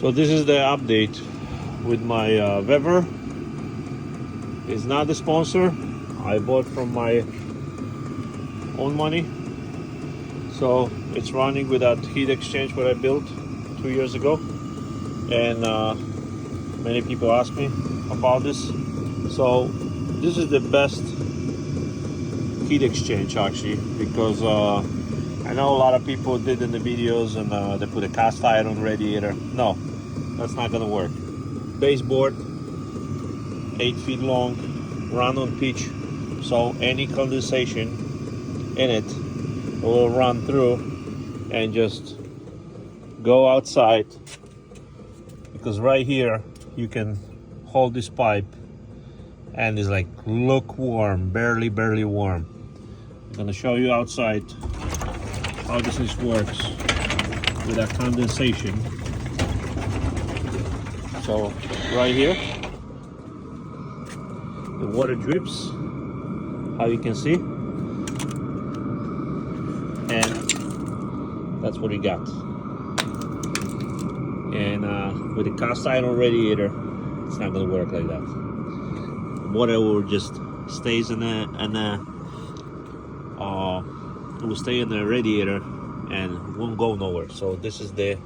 So this is the update with my Weber. It's not the sponsor. I bought from my own money. So it's running with that heat exchange what I built 2 years ago. And many people ask me about this. So this is the best heat exchange actually, because I know a lot of people did in the videos and they put a cast iron radiator. No, that's not gonna work. Baseboard, 8 feet long, run on pitch, so any condensation in it will run through and just go outside, because right here you can hold this pipe and it's like lukewarm, barely warm. I'm gonna show you outside how this works with that condensation. So right here the water drips, how you can see, and that's what we got. And with the cast iron radiator, it's not gonna work like that. Water will just stays in the it will stay in the radiator and won't go nowhere. So this is the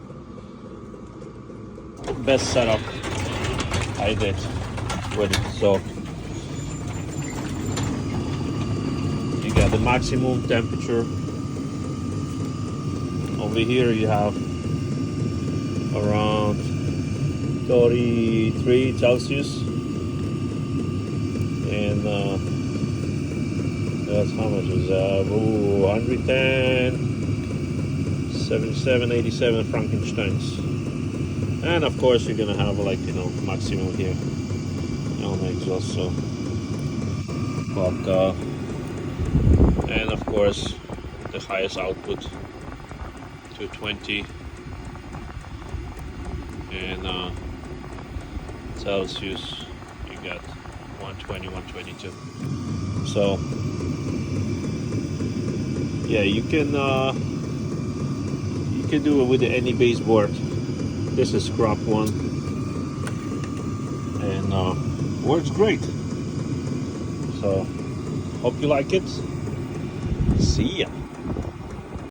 best setup I did with it. So you got the maximum temperature. Over here you have around 33 Celsius, and that's how much is 110, 77, 87 Frankensteins. And of course you're gonna have, like, you know, maximum here on the exhaust. So but and of course the highest output 220, and Celsius you got 120, 122. So yeah, you can do it with any baseboard. This is scrap one, and works great. So hope you like it. See ya.